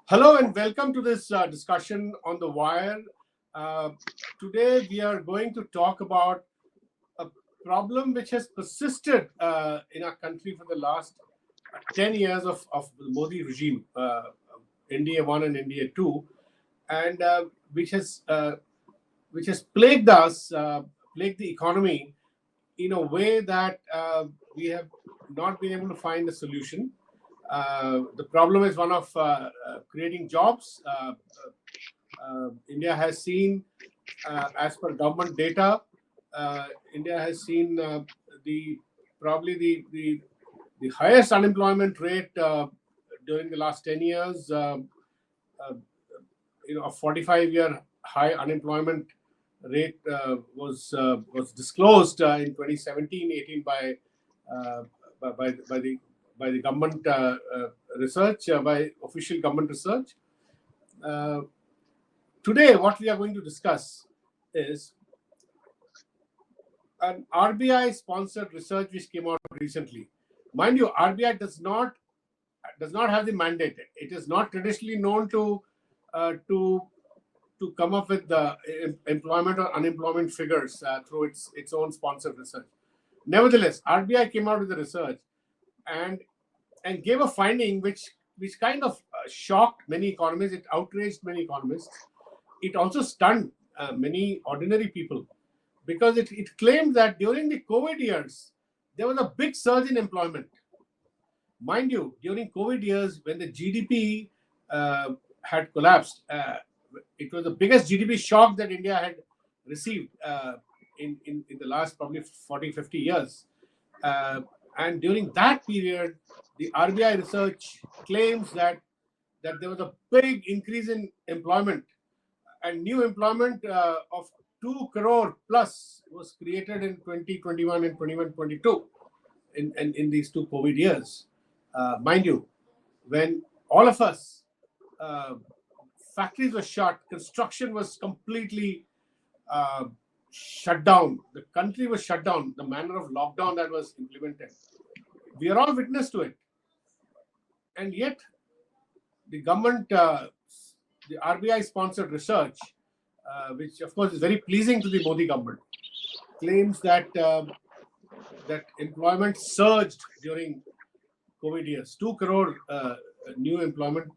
Hello and welcome to this discussion on the wire. Uh, Today we are going to talk about a problem which has persisted in our country for the last 10 years of the Modi regime, India 1 and India 2, and which has plagued us, plagued the economy in a way that we have not been able to find a solution. The problem is one of creating jobs. India has seen, as per government data, India has seen the probably the highest unemployment rate during the last 10 years. Uh, a 45-year high unemployment rate was disclosed in 2017-18 uh, by the government research, by official government research. Uh, Today, what we are going to discuss is an RBI sponsored research which came out recently. Mind you, RBI does not have the mandate. It is not traditionally known to uh, to to come up with the employment or unemployment figures through its own sponsored research. Nevertheless, RBI came out with the research and and gave a finding which kind of shocked many economists. It outraged many economists. It also stunned many ordinary people because it claimed that during the COVID years there was a big surge in employment. Mind you, during COVID years, when the GDP had collapsed, it was the biggest GDP shock that India had received in the last probably 40, 50 years. Uh, and during that period, the RBI research claims that there was a big increase in employment, and new employment of 2 crore plus was created in 2021 and 21-22 in these two COVID years. Mind you, when all of us, uh, factories were shut, construction was completely uh, shut down, the country was shut down, the manner of lockdown that was implemented. We are all witness to it. And yet, the government, the RBI sponsored research, which of course is very pleasing to the Modi government, claims that employment surged during COVID years. 2 crore new employment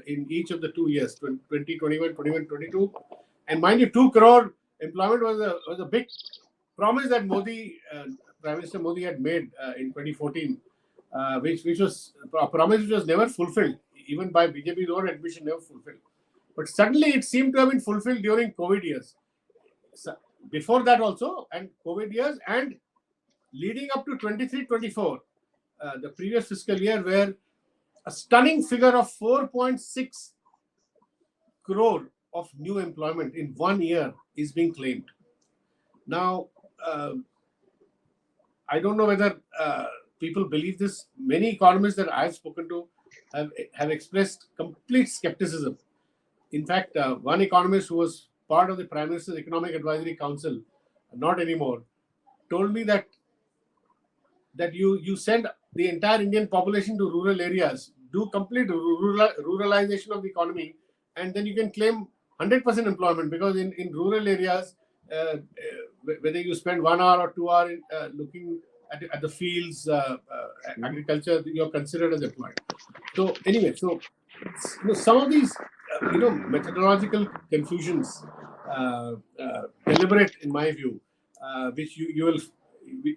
in each of the 2 years, 2021, 21, 22. And mind you, 2 crore employment was a big promise that Prime Minister Modi had made in 2014, which was a promise which was never fulfilled, even by BJP's own admission, never fulfilled. But suddenly it seemed to have been fulfilled during COVID years. So before that also, and COVID years, and leading up to 23-24, the previous fiscal year, where a stunning figure of 4.6 crore of new employment in 1 year is being claimed. Now, I don't know whether people believe this. Many economists that I've spoken to have expressed complete skepticism. In fact, one economist who was part of the Prime Minister's Economic Advisory Council, not anymore, told me that you send the entire Indian population to rural areas, do complete ruralization of the economy, and then you can claim 100% employment, because in rural areas, whether you spend 1 hour or 2 hours looking at the fields, agriculture, you're considered as employed. So anyway, some of these methodological confusions, deliberate in my view, which you will,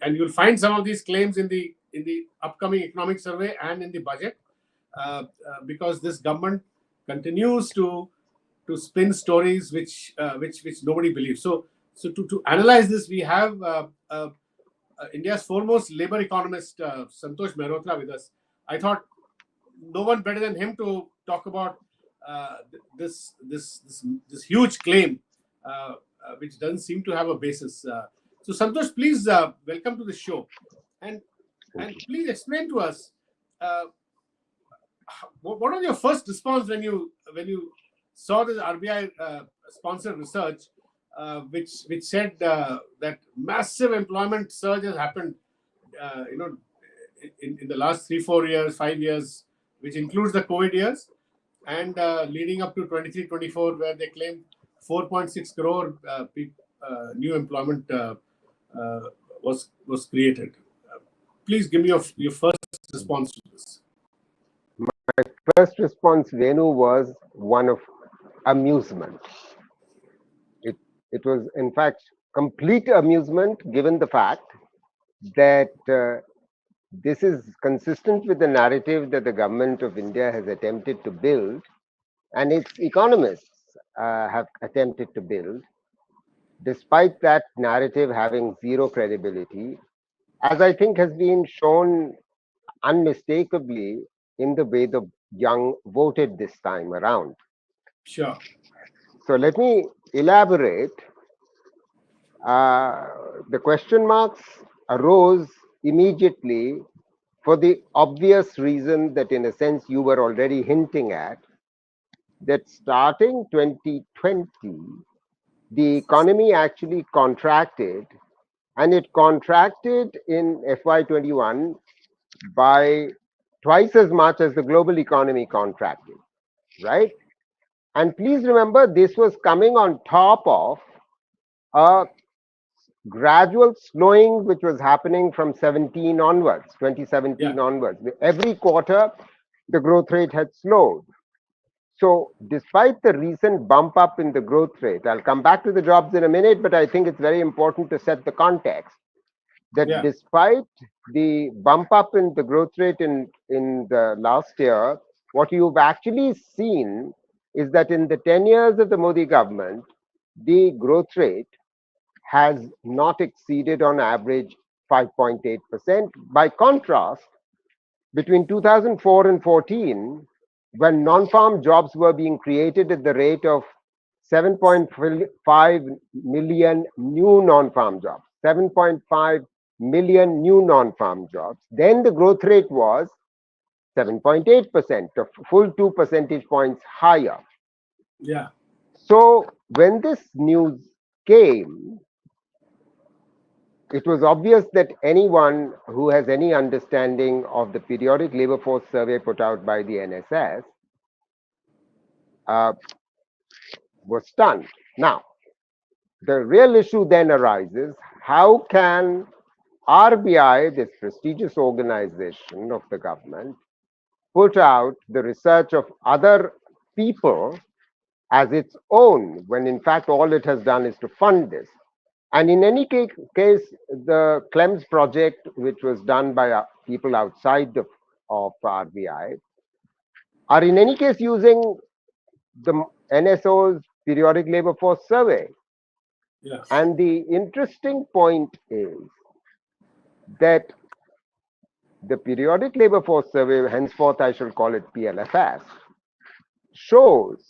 and you'll find some of these claims in the upcoming economic survey and in the budget, because this government continues to spin stories which nobody believes. So to analyze this, we have India's foremost labor economist, Santosh Mehrotra, with us. I thought no one better than him to talk about this huge claim, which doesn't seem to have a basis. So Santosh, please welcome to the show, and please explain to us what was your first response when you saw this RBI sponsored research, which said that massive employment surge has happened, in the last 3, 4 years, 5 years, which includes the COVID years. and leading up to 23-24, where they claimed 4.6 crore new employment was created. Please give me your first response to this. My first response, Venu, was one of amusement. It was, in fact, complete amusement, given the fact that this is consistent with the narrative that the government of India has attempted to build, and its economists have attempted to build, despite that narrative having zero credibility, as I think has been shown unmistakably in the way the young voted this time around. Sure. So let me elaborate. The question marks arose immediately for the obvious reason that, in a sense, you were already hinting at, that starting 2020, the economy actually contracted, and it contracted in FY21 by twice as much as the global economy contracted, right? And please remember, this was coming on top of a gradual slowing which was happening from 17 onwards, 2017 onwards. Every quarter, the growth rate had slowed. So, despite the recent bump up in the growth rate, I'll come back to the jobs in a minute, but I think it's very important to set the context that despite the bump up in the growth rate in the last year, what you've actually seen is that in the 10 years of the Modi government, the growth rate has not exceeded on average 5.8%. By contrast, between 2004 and 14, when non-farm jobs were being created at the rate of 7.5 million new non-farm jobs, 7.5 million new non-farm jobs, then the growth rate was 7.8%, a full 2 percentage points higher. Yeah. So when this news came, it was obvious that anyone who has any understanding of the periodic labor force survey put out by the NSS was stunned. Now, the real issue then arises, how can RBI, this prestigious organization of the government, put out the research of other people as its own, when in fact all it has done is to fund this? And in any case, the CLEMS project, which was done by people outside of RBI, are in any case using the NSO's periodic labor force survey. Yes. And the interesting point is that the periodic labor force survey, henceforth I shall call it PLFS, shows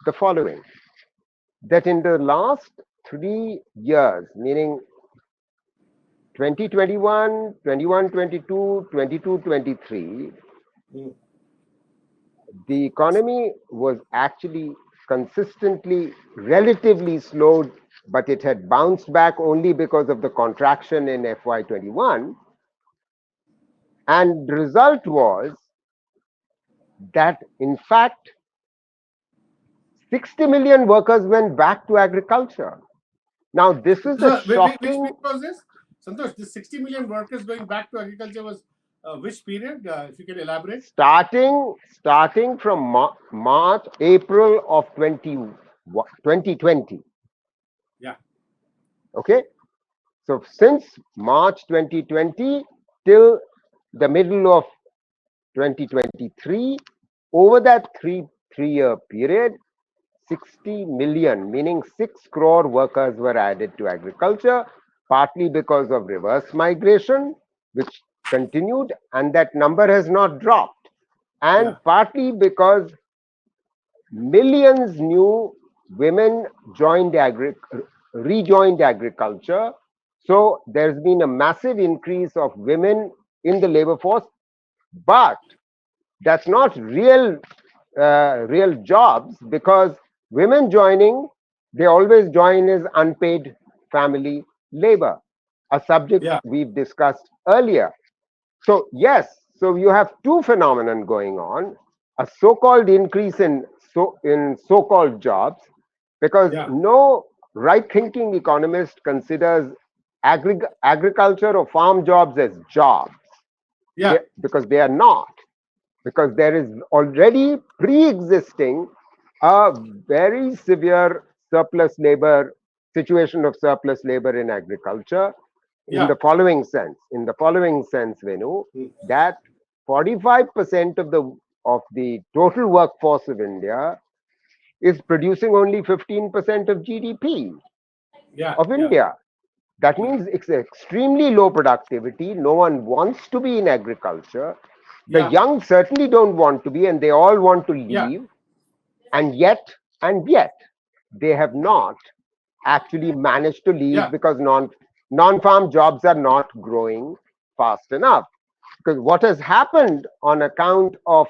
the following, that in the last 3 years, meaning 2021, 21-22, 22-23, the economy was actually consistently relatively slowed, but it had bounced back only because of the contraction in FY21. And the result was that, in fact, 60 million workers went back to agriculture. Now, this is a shocking... Which was this? Santosh, the 60 million workers going back to agriculture was which period? If you can elaborate. Starting from March, April of 2020. Yeah. Okay. So since March 2020 till the middle of 2023, over that three-year period, 60 million, meaning 6 crore workers were added to agriculture, partly because of reverse migration, which continued, and that number has not dropped, and partly because millions new women rejoined agriculture. So there's been a massive increase of women in the labor force, but that's not real jobs, because women joining, they always join as unpaid family labor, a subject we've discussed earlier. So yes, So you have two phenomenon going on: a so-called increase in so-called jobs, because Yeah. no right-thinking economist considers agriculture or farm jobs as jobs, Yeah. because they are not, because there is already pre-existing a very severe surplus labor situation of surplus labor in agriculture, Yeah. in the following sense, Venu, Mm. that 45% of the total workforce of India is producing only 15% of GDP Yeah. of Yeah. India. That means it's extremely low productivity. No one wants to be in agriculture. The Yeah. young certainly don't want to be, and they all want to Yeah. leave. And yet, they have not actually managed to leave Yeah. because non-farm jobs are not growing fast enough. Because what has happened on account of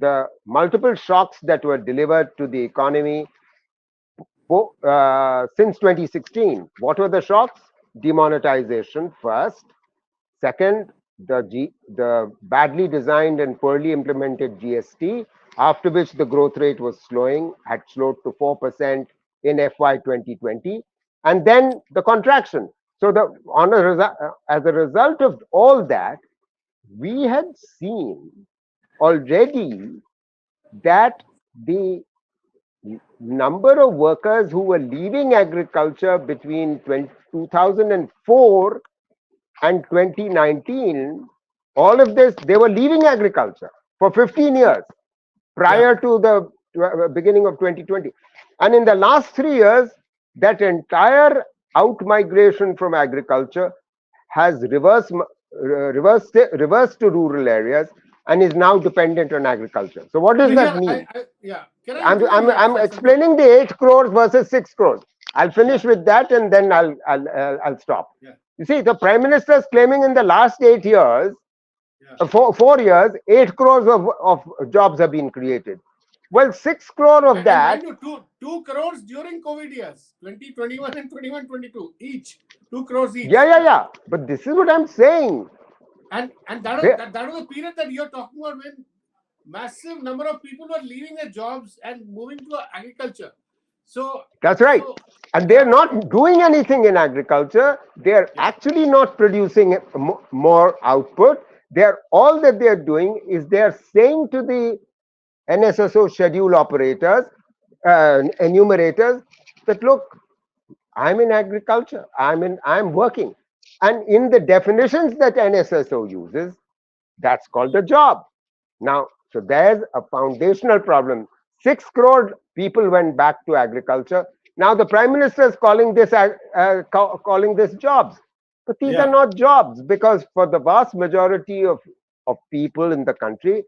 the multiple shocks that were delivered to the economy since 2016, what were the shocks? Demonetization first. Second, the badly designed and poorly implemented GST, after which the growth rate was had slowed to 4% in FY 2020, and then the contraction. So, as a result of all that, we had seen already that the number of workers who were leaving agriculture between 2004 and 2019, all of this, they were leaving agriculture for 15 years Yeah. prior to the beginning of 2020. And in the last 3 years, that entire out migration from agriculture has reversed to rural areas and is now dependent on agriculture. So what So does that here, mean? yeah. Can I intervene here, I'm Santosh? explaining the 8 crores versus 6 crores. I'll Yeah. finish with that and then I'll stop. Yeah. You see, the prime minister is claiming in the last 8 years, Yeah. 4 years, 8 crores of jobs have been created. Well, 6 crore of And mind that, you, two crores during COVID years, 2021 and 21-22 each, 2 crores each. yeah. But this is what I'm saying. And that was They, that was a period that you're talking about when massive number of people were leaving their jobs and moving to agriculture. So that's right. so And they're yeah, not doing anything in agriculture. They're yeah, actually not producing more output. They're all that they're doing is they're saying to the NSSO schedule operators, enumerators, that look, I'm in agriculture, I'm working. And in the definitions that NSSO uses, that's called a job. Now, so there's a foundational problem. 6 crore people went back to agriculture. Now the prime minister is calling this jobs. But these are yeah, not jobs, because for the vast majority of people in the country,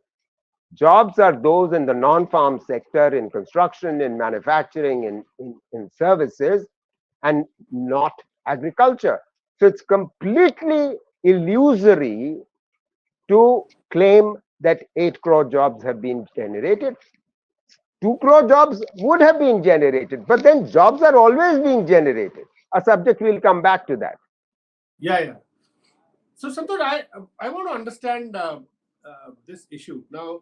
jobs are those in the non-farm sector, in construction, in manufacturing, in services, and not agriculture. So it's completely illusory to claim that 8 crore jobs have been generated. 2 crore jobs would have been generated, but then jobs are always being generated. A subject, we'll come back to that. yeah. So Santosh, I want to understand this issue. Now,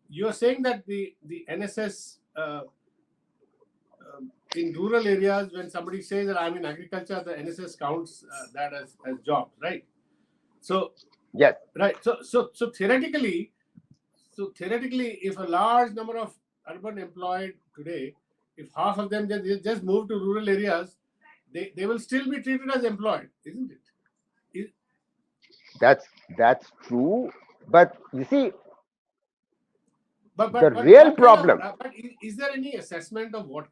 you are saying that the NSS in rural areas, when somebody says that I'm in agriculture, the NSS counts that as jobs, right? So Yes, right. So theoretically, if a large number of urban employed today, if half of them just move to rural areas, they will still be treated as employed, isn't it? that's true. But you see, But the but but real what kind of problem, is there any assessment of what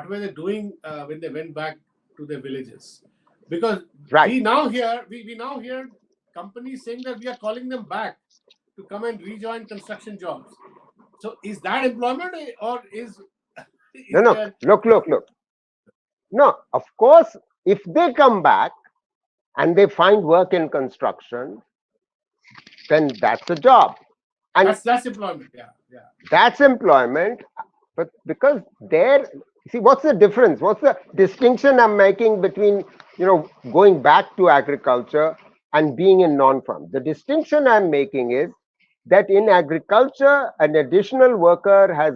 were they doing when they went back to their villages? Because right? we now hear companies saying that we are calling them back to come and rejoin construction jobs. So is that employment or No, is no, there? look. No, of course, if they come back and they find work in construction, then that's a job. And That's employment. Yeah, yeah, that's employment. But because there, see, what's the difference? What's the distinction I'm making between, going back to agriculture and being in non-farm. The distinction I'm making is that in agriculture, an additional worker has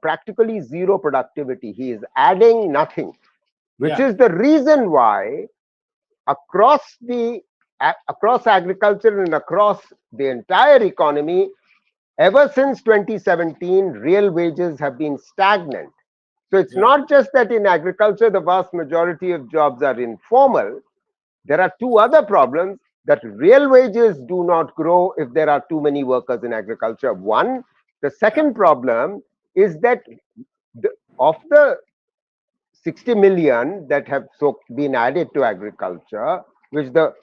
practically zero productivity. He is adding nothing, which Yeah. is the reason why across agriculture and across the entire economy, ever since 2017, real wages have been stagnant. So it's Yeah. not just that in agriculture, the vast majority of jobs are informal. There are two other problems: that real wages do not grow if there are too many workers in agriculture. One. The Yeah. second problem is that of the 60 million that have been added to agriculture, which the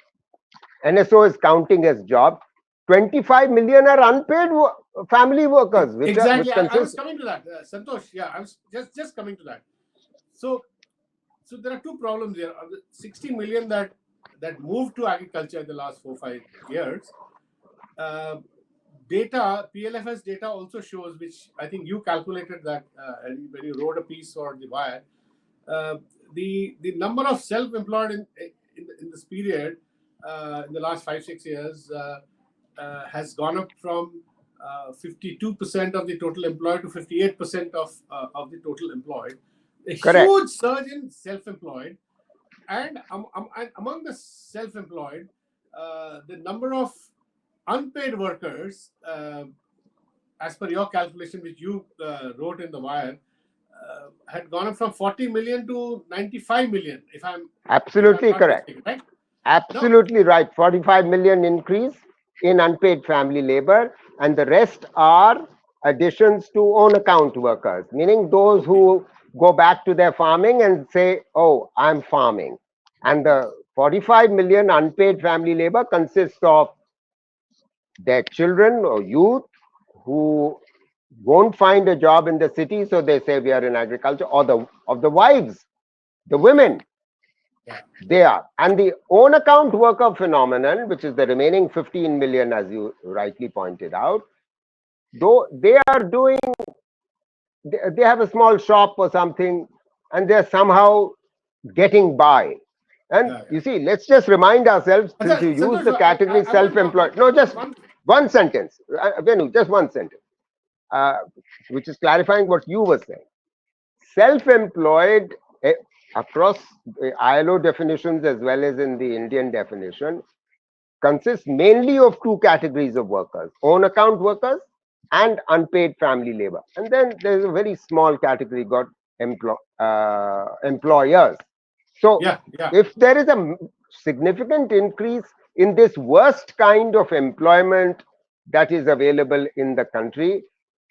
NSO is counting as jobs, 25 million are unpaid family workers, which Exactly. I was consists. coming to that, Santosh. Yeah, I was just coming to that. So there are two problems here. Of the 60 million that moved to agriculture in the last 4-5 years, uh, data PLFS data also shows, which I think you calculated that when you wrote a piece for the Wire. Uh, the number of self-employed in this period in the last 5-6 years has gone up from 52% of the total employed to 58% of the total employed. A Correct. huge surge in self-employed, and among the self-employed, the number of unpaid workers, as per your calculation, which you wrote in the Wire, had gone up from 40 million to 95 million. If I'm Absolutely not correct. mistaken, right? Now, Absolutely right. 45 million increase in unpaid family labor, and the rest are additions to own account workers, meaning those okay, who go back to their farming and say, oh, I'm farming. And yeah, the 45 million unpaid family labor consists of their children or youth who won't find a job in the city, so they say we are in agriculture, or the wives, the yeah, women. yeah, They are. And the own account worker phenomenon, which is the remaining 15 million, as you rightly pointed out, though they are doing, they have a small shop or something, and they're somehow getting by. And yeah, yeah. you see, let's just remind ourselves, since you use Santosh, the category I want self-employed. No, just one. one sentence. Venu, just one sentence, uh, which is clarifying what you were saying. Self-employed, across the ILO definitions as well as in the Indian definition, consists mainly of two categories of workers: own account workers and unpaid family labor. And then there's a very small category got employers. So Yeah, yeah, if there is a significant increase in this worst kind of employment that is available in the country,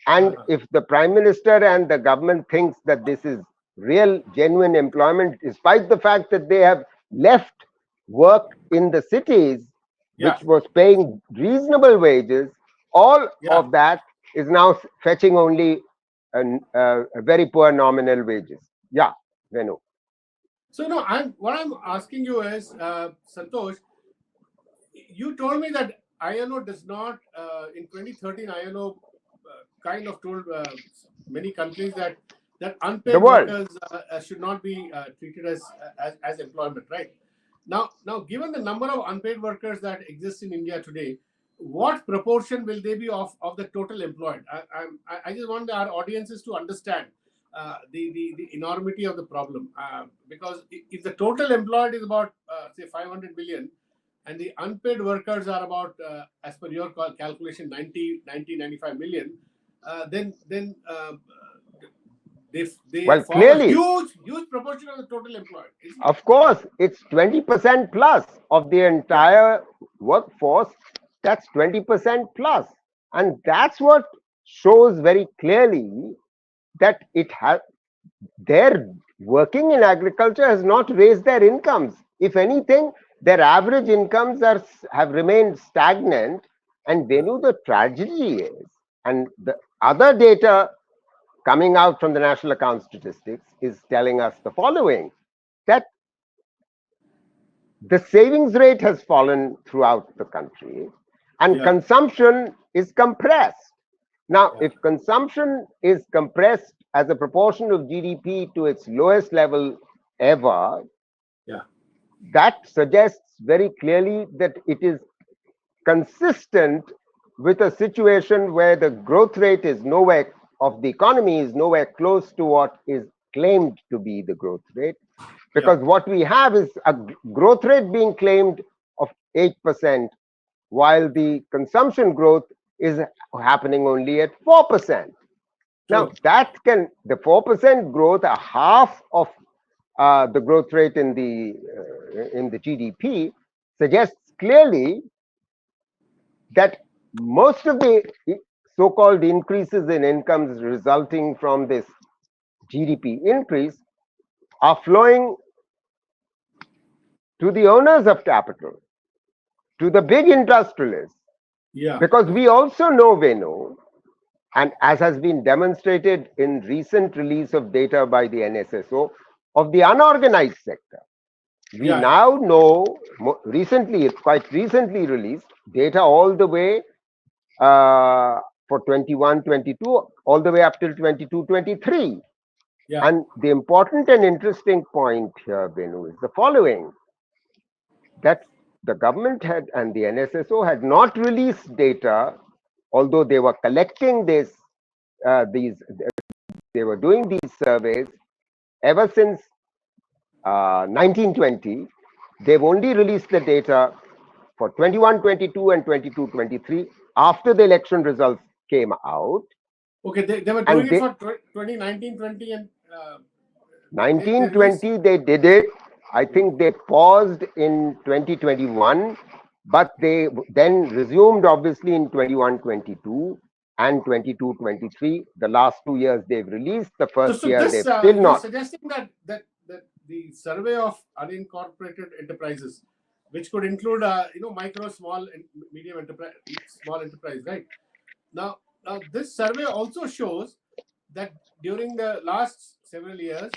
and uh-huh, if the prime minister and the government thinks that this is real genuine employment, despite the fact that they have left work in the cities yeah, which was paying reasonable wages, all yeah. of that is now fetching only a very poor nominal wages. Yeah, Venu. So no, I'm asking you is, Santosh, you told me that ILO does not, in 2013, ILO kind of told many countries that The unpaid world. workers should not be treated as employment, right? Now, given the number of unpaid workers that exist in India today, what proportion will they be of the total employed? I just want our audiences to understand the enormity of the problem, because if the total employed is about say 500 million, and the unpaid workers are about, as per your calculation, 95 million, then they Well, form a clearly, huge proportion of the total employed, isn't it? of course, it's 20% plus of the Yeah, entire workforce. That's 20% plus. And that's what shows very clearly that it has their working in agriculture has not raised their incomes. If anything, their average incomes have remained stagnant. And they know the tragedy is, and the other data coming out from the National Account Statistics is telling us the following: that the savings rate has fallen throughout the country and yeah, consumption is compressed. Now, yeah, if consumption is compressed as a proportion of GDP to its lowest level ever, yeah, that suggests very clearly that it is consistent with a situation where the growth rate is nowhere of the economy is nowhere close to what is claimed to be the growth rate. Yeah, Because what we have is a growth rate being claimed of 8%, while the consumption growth is happening only at 4%. Now, true. the 4% growth, a half of the growth rate in the GDP, suggests clearly that most of the so-called increases in incomes resulting from this GDP increase are flowing to the owners of capital, to the big industrialists. Yeah, Because we also know, Venu, and as has been demonstrated in recent release of data by the NSSO, of the unorganized sector. We yeah, now know, quite recently released data all the way for 21, 22, all the way up till 22, 23. yeah. And the important and interesting point here, Venu, is the following, that the government had and the NSSO had not released data, although they were collecting they were doing these surveys ever since 1920. They've only released the data for 21, 22 and 22, 23 after the election results came out. Okay, they were doing And it for 2019, 20, and they released. 1920 they did it. I think they paused in 2021, but they then resumed obviously in 21, 22 and 22, 23. The last 2 years they've released. The first So year this they've still you're not. suggesting that the survey of unincorporated enterprises, which could include micro, small, and medium enterprise, small enterprise, right? Now this survey also shows that during the last several years,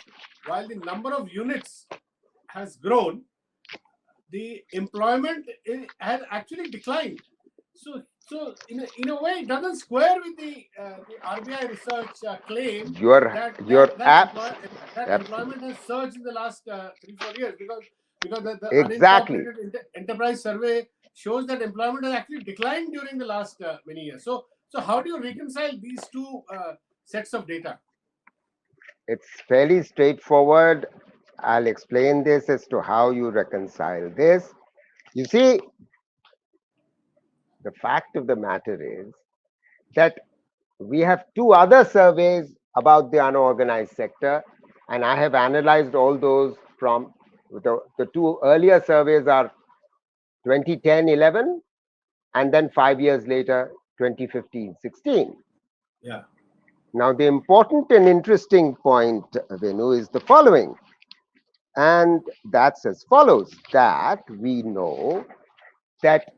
while the number of units has grown, the employment has actually declined. So in a way, it doesn't square with the RBI research claim You're that you're that abs- employment has surged in the last 3-4 years, because the exactly. unincorporated enterprise survey shows that employment has actually declined during the last many years. So how do you reconcile these two sets of data? It's fairly straightforward. I'll explain this as to how you reconcile this. You see, the fact of the matter is that we have two other surveys about the unorganized sector, and I have analyzed all those from the two earlier surveys are 2010-11, and then 5 years later, 2015-16. Yeah. Now, the important and interesting point, Venu, is the following, and that's as follows, that we know that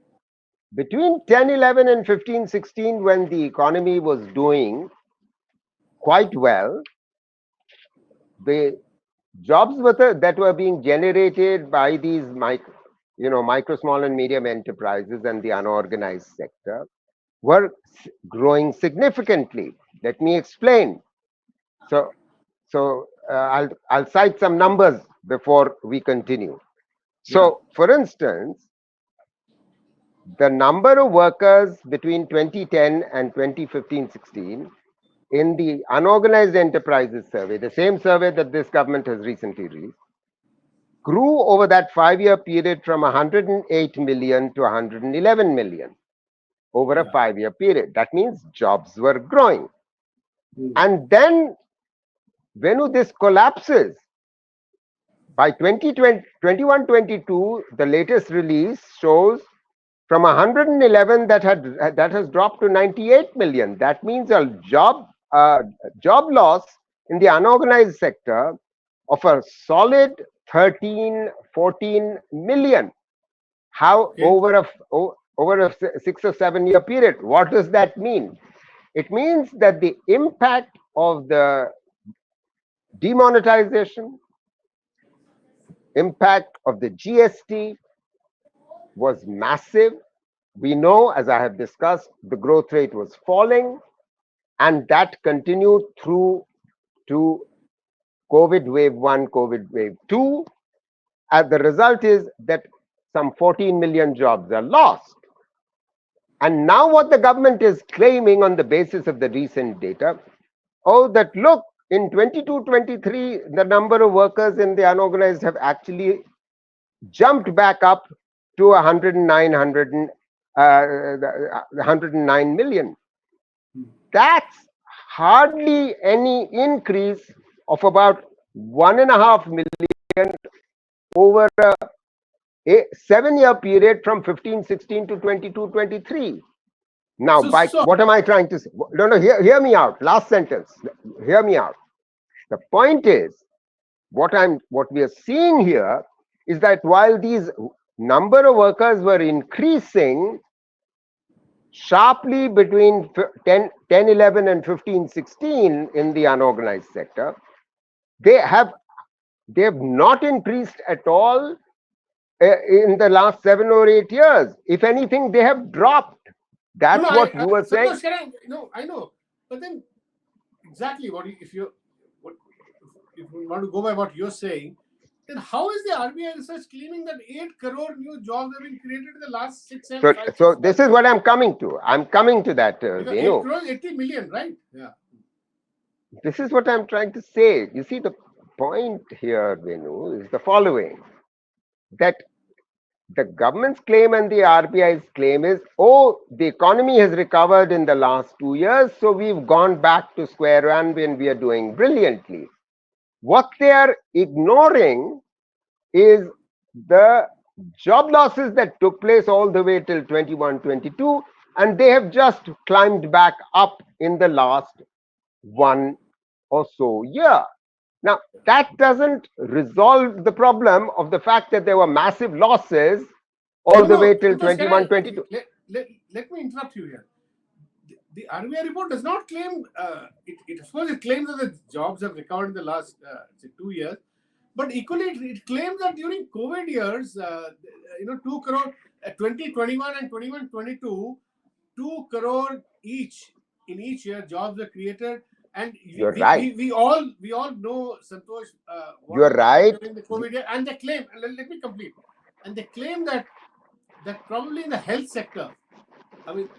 between 10-11 and 15-16, when the economy was doing quite well, the jobs that were being generated by these micro, small, and medium enterprises and the unorganized sector were growing significantly. Let me explain. So, I'll cite some numbers before we continue. Yeah. So, for instance, the number of workers between 2010 and 2015-16 in the unorganized enterprises survey, the same survey that this government has recently released, grew over that 5 year period from 108 million to 111 million over a Yeah. 5 year period. That means jobs were growing. Hmm. And then when this collapses, by 2020, 21-22, the latest release shows from 111 that has dropped to 98 million. That means a job loss in the unorganized sector of a solid 13, 14 million. How Okay. over a 6 or 7 year period? What does that mean? It means that the impact of the demonetization, impact of the GST was massive. We know, as I have discussed, the growth rate was falling, and that continued through to COVID wave 1, COVID wave 2, the result is that some 14 million jobs are lost. And now what the government is claiming on the basis of the recent data, oh, that look, in 22-23, the number of workers in the unorganized have actually jumped back up to 109 million. That's hardly any increase of about 1.5 million over a 7-year period from 15-16 to 22-23. Now, what am I trying to say? No, hear me out. Last sentence. Hear me out. The point is, what we are seeing here is that while these number of workers were increasing sharply between 10-11 and 15-16 in the unorganized sector, they have not increased at all in the last 7 or 8 years. If anything, they have dropped. That's what you were saying. I know, but then exactly if you want to go by what you're saying, then how is the RBI research claiming that 8 crore new jobs have been created in the last 6, 7, 5 So this is what I'm coming to. I'm coming to that, Venu. 8 crores, 80 million, right? Yeah. This is what I'm trying to say. You see, the point here, Venu, is the following. That the government's claim and the RBI's claim is, oh, the economy has recovered in the last 2 years, so we've gone back to square one and we are doing brilliantly. What they are ignoring is the job losses that took place all the way till 21-22, and they have just climbed back up in the last 1 or so year. Now, that doesn't resolve the problem of the fact that there were massive losses all the way till 21-22. Let me interrupt you here. The RBI report does not claim, of course, it claims that the jobs have recovered in the last 2 years, but equally it claims that during COVID years, 2 crore, 2021 and 21-22, 2 crore each in each year jobs were created. And you're right. We all know, Santosh, you're right. During the COVID year, and they claim, let me complete, and they claim that probably in the health sector, I mean,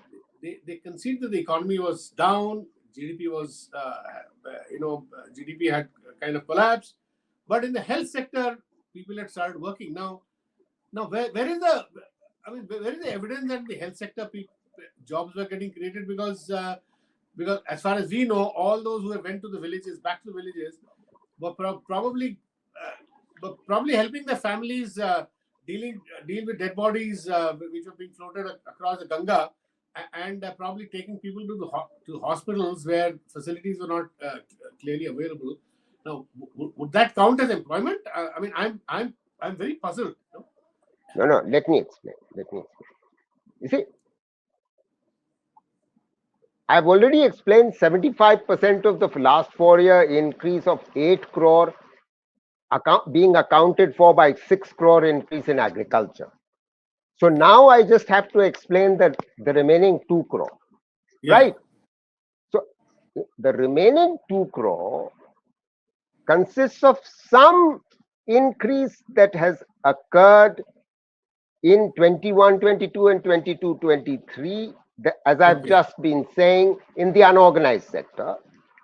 they concede that the economy was down, GDP was, GDP had kind of collapsed, but in the health sector, people had started working. Now, where is the evidence that in the health sector jobs were getting created? Because as far as we know, all those who went to the villages, back to the villages, were probably helping the families deal with dead bodies which were being floated across the Ganga, and probably taking people to hospitals where facilities were not clearly available. Now, would that count as employment? I'm very puzzled. No. Let me explain. You see, I've already explained 75% of the last 4-year increase of 8 crore being accounted for by 6 crore increase in agriculture. So now I just have to explain the remaining 2 crore, right? So the remaining 2 crore consists of some increase that has occurred in 21-22 and 22-23, as I've just been saying, in the unorganized sector.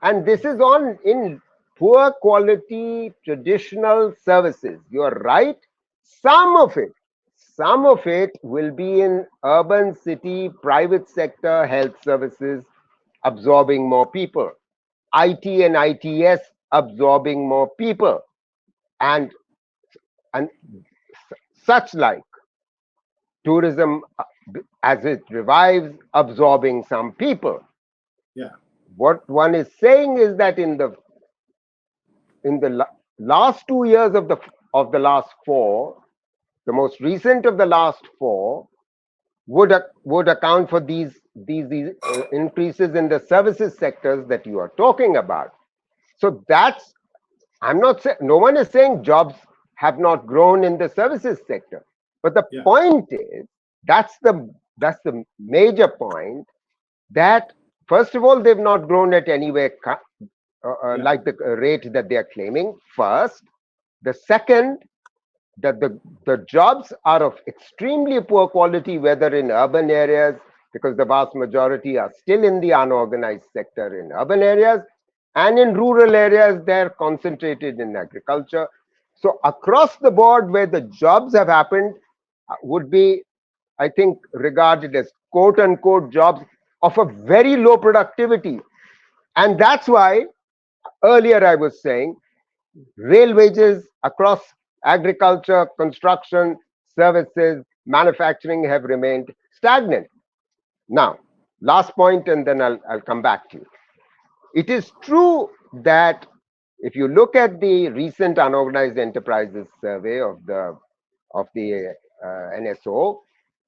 And this is in poor quality traditional services. You're right. Some of it will be in urban city, private sector, health services, absorbing more people. IT and ITS absorbing more people. And such like. Tourism, as it revives, absorbing some people. Yeah. What one is saying is that in the last 2 years of the last 4, the most recent of the last 4 would account for these increases in the services sectors that you are talking about. So that's, I'm not saying, no one is saying jobs have not grown in the services sector. But the point is, that's the major point, that first of all, they've not grown at anywhere like the rate that they are claiming. First, the second, that the jobs are of extremely poor quality, whether in urban areas, because the vast majority are still in the unorganized sector in urban areas, and in rural areas, they're concentrated in agriculture. So across the board, where the jobs have happened, would be, I think, regarded as quote unquote jobs of a very low productivity. And that's why earlier I was saying real wages across agriculture, construction, services, manufacturing have remained stagnant. Now, last point, and then I'll come back to you. It is true that if you look at the recent unorganized enterprises survey of the NSO,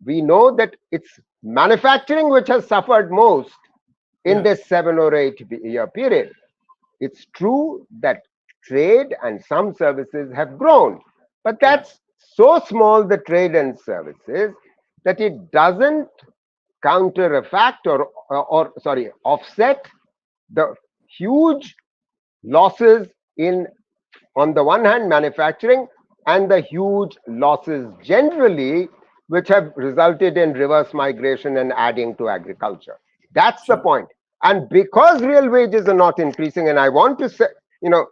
we know that it's manufacturing which has suffered most in Yeah, this 7 or 8 year period. It's true that trade and some services have grown, but yeah, that's so small, the trade and services, that it doesn't counteract or sorry, offset the huge losses in, on the one hand, manufacturing, and the huge losses generally, which have resulted in reverse migration and adding to agriculture. That's the sure. point. And because real wages are not increasing, and I want to say, you know,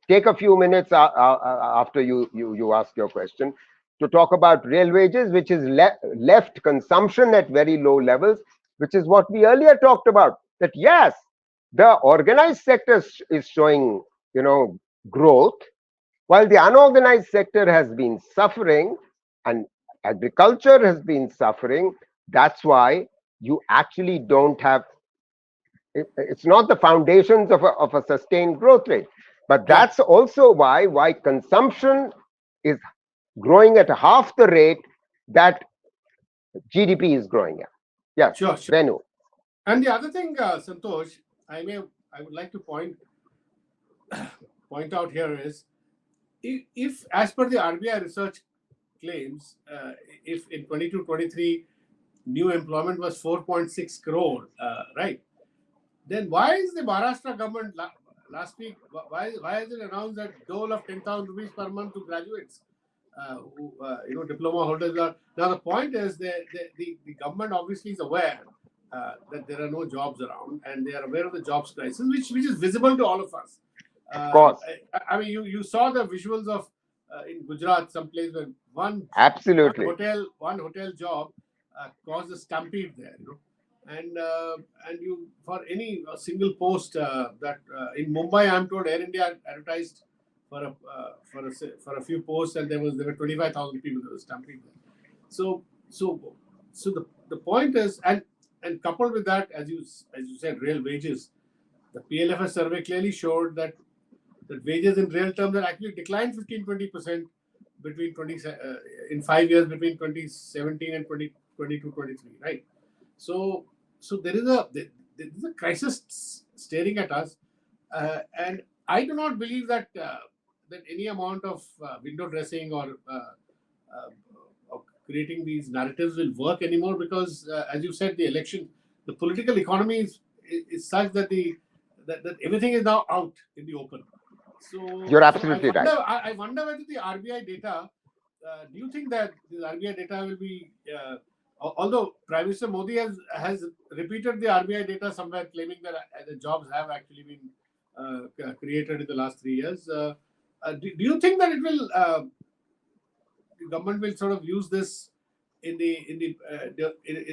take a few minutes after you ask your question to talk about real wages, which is left consumption at very low levels, which is what we earlier talked about. That yes, the organized sector is showing, growth, while the unorganized sector has been suffering and agriculture has been suffering. That's why you actually don't have, it's not the foundations of a sustained growth rate. But Yeah, that's also why consumption is growing at half the rate that GDP is growing at. Yes, sure, sure. Venu. And the other thing, Santosh, I would like to point out here is, if as per the RBI research claims, if in 22-23 new employment was 4.6 crore, right? Then why is the Maharashtra government last week, why has it announced that dole of 10,000 rupees per month to graduates, diploma holders are. Now the point is the government obviously is aware that there are no jobs around, and they are aware of the jobs crisis, which is visible to all of us. Of course. I mean, you saw the visuals of in Gujarat, someplace where Absolutely. one hotel job caused a stampede there, and you, for any single post that in Mumbai, I'm told Air India advertised for a few posts, and there were 25,000 people that were stamping there. So so so the point is, and coupled with that, as you said, real wages. The PLFS survey clearly showed that wages in real terms have actually declined 15-20% between in 5 years, between 2017 and 2022-23, right? So there is a crisis staring at us, and I do not believe that any amount of window dressing or creating these narratives will work anymore, because, as you said, the political economy is such that everything is now out in the open. You're So absolutely right. I wonder whether the RBI data. Do you think that the RBI data will be? Although Prime Minister Modi has repeated the RBI data somewhere, claiming that the jobs have actually been created in the last 3 years. Do you think that the government will sort of use this in the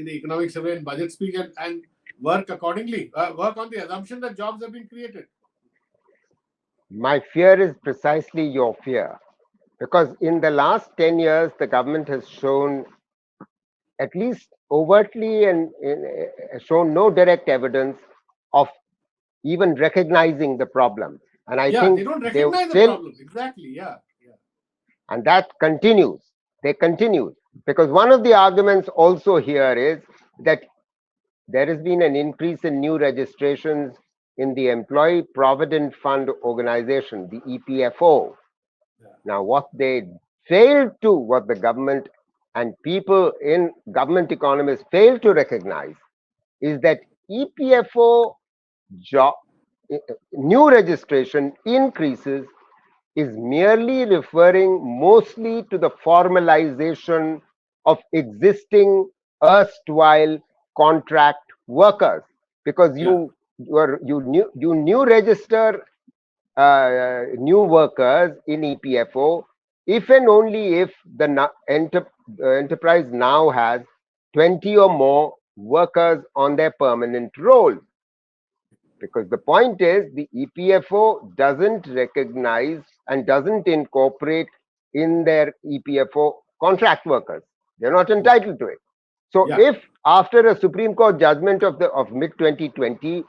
economic survey and budget speech, and work accordingly? Work on the assumption that jobs have been created. My fear is precisely your fear, because in the last 10 years, the government has shown, at least overtly, and shown no direct evidence of even recognizing the problem. And I Yeah, think they don't they recognize the still, problem. Exactly. Yeah. Yeah. and that continues. They continue. Because one of the arguments also here is that there has been an increase in new registrations in the Employee Provident Fund Organization, the EPFO. Yeah. Now, what the government and people in government economists fail to recognize is that EPFO job, new registration increases is merely referring mostly to the formalization of existing erstwhile contract workers, because Yeah. you new register new workers in EPFO if and only if the enterprise now has 20 or more workers on their permanent roll. Because the point is, the EPFO doesn't recognize and doesn't incorporate in their EPFO contract workers. They're not Yeah. entitled to it. So Yeah. if after a Supreme Court judgment of mid 2020,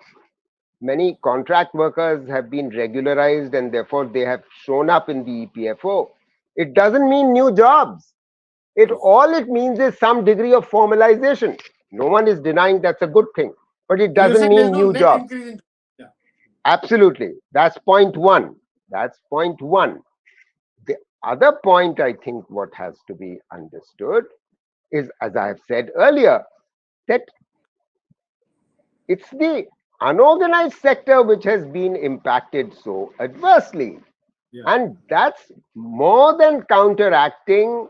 many contract workers have been regularized and therefore they have shown up in the EPFO, it doesn't mean new jobs. All it means is some degree of formalization. No one is denying that's a good thing, but it So you're doesn't saying there's mean no new net jobs. increase in. Yeah. Absolutely. That's point one. That's point one. The other point, I think, what has to be understood is, as I have said earlier, that it's the unorganized sector which has been impacted so adversely. Yeah. And that's more than counteracting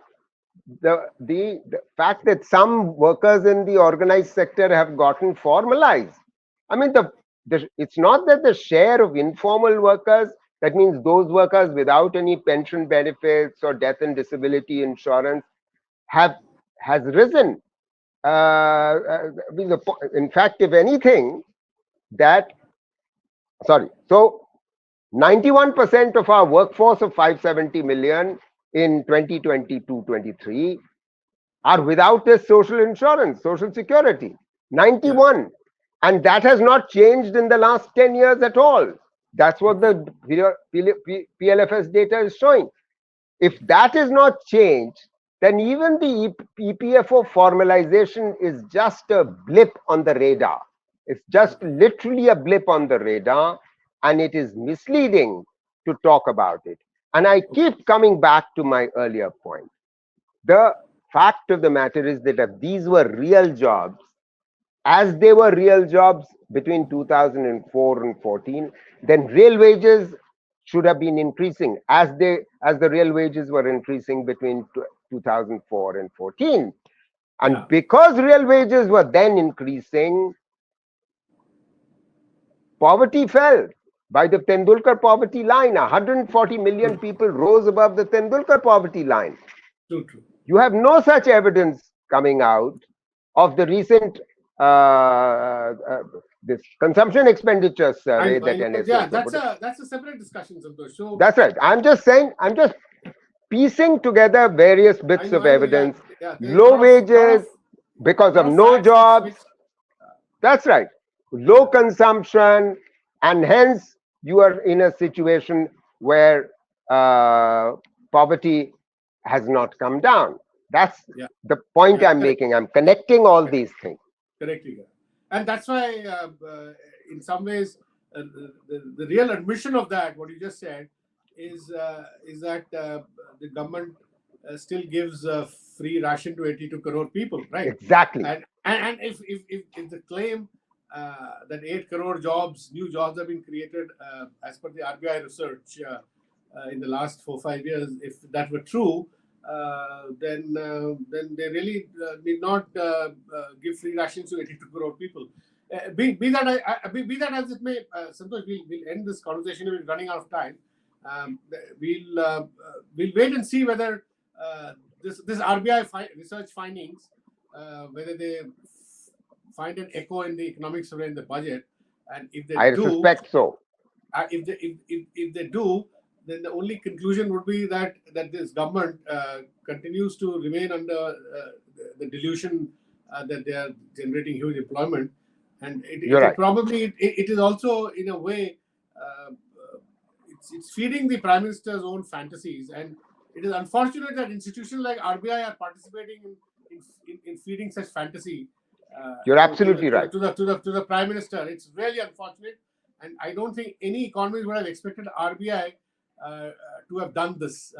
the fact that some workers in the organized sector have gotten formalized. I mean, it's not that the share of informal workers, that means those workers without any pension benefits or death and disability insurance, has risen. In fact, if anything, that so 91% of our workforce of 570 million in 2022-23 are without this social insurance, social security. Yeah. 91. And that has not changed in the last 10 years at all. That's what the PLFS data is showing. If that is not changed, then even the EPFO formalization is just a blip on the radar. It's just literally a blip on the radar, and it is misleading to talk about it. And I keep coming back to my earlier point. The fact of the matter is that if these were real jobs, as they were real jobs between 2004 and 14, then real wages should have been increasing as the real wages were increasing between 2004 and 14. And Yeah. because real wages were then increasing, poverty fell by the Tendulkar poverty line. 140 million True. people rose above the Tendulkar poverty line. True. True. You have no such evidence coming out of the recent this consumption expenditure survey that I know. NSA Yeah. put. That's a separate discussion, Santosh. So That's right. I'm just saying, I'm just piecing together various I bits know. of I know. Yeah. evidence. Yeah. There's a Low wages because lot of of no facts which. jobs. That's right. Low consumption, and hence you are in a situation where poverty has not come down. That's Yeah. the point Yeah. I'm Correct. making. I'm connecting all these things. Correctly. Yeah. And that's why, in some ways, the real admission of that, what you just said, is that the government still gives free ration to 82 crore people, right? Exactly. And if the claim that 8 crore new jobs have been created as per the RBI research in the last 4-5 years, if that were true, then they really need not give free rations to 82 crore people. Be that as it may, Santosh, we'll end this conversation. We're running out of time. We'll wait and see whether this RBI research findings, whether they find an echo in the economic survey in the budget, and if they I do, suspect so. If they do, then the only conclusion would be that this government continues to remain under the delusion that they are generating huge employment, and You're right. it is also in a way it's feeding the prime minister's own fantasies, and it is unfortunate that institutions like RBI are participating in feeding such fantasy. You're absolutely right. To the prime minister. It's really unfortunate, and I don't think any economist would have expected RBI to have done this.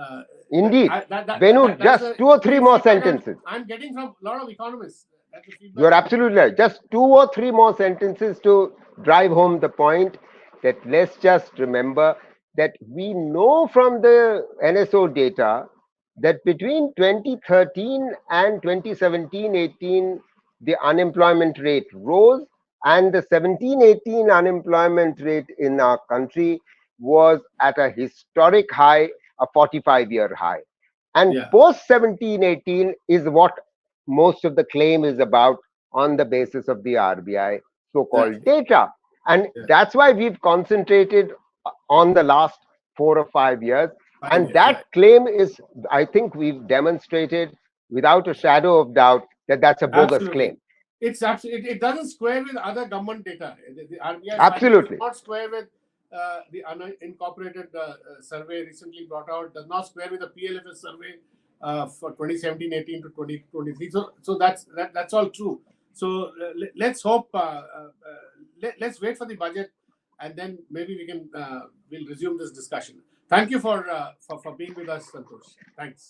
Indeed. Venu, just 2 or 3 more sentences. I'm getting from a lot of economists. That's the feedback. You're absolutely right. Just 2 or 3 more sentences to drive home the point that let's just remember that we know from the NSO data that between 2013 and 2017-18, the unemployment rate rose, and the 17-18 unemployment rate in our country was at a historic high, a 45-year high. And Yeah, post 17-18 is what most of the claim is about on the basis of the RBI so-called exactly. data. And Yeah, that's why we've concentrated on the last 4 or 5 years. 5 years. And Right. that claim is, I think we've demonstrated without a shadow of doubt that that's a bogus Absolutely. claim. It's absolutely, it doesn't square with other government data. The RBI findings does Absolutely. not square with the unincorporated survey recently brought out, does not square with the PLFS survey for 2017-18 to 2023. So that's all true. So let's hope, let's wait for the budget, and then maybe we'll resume this discussion. Thank you for being with us, Santosh. Thanks.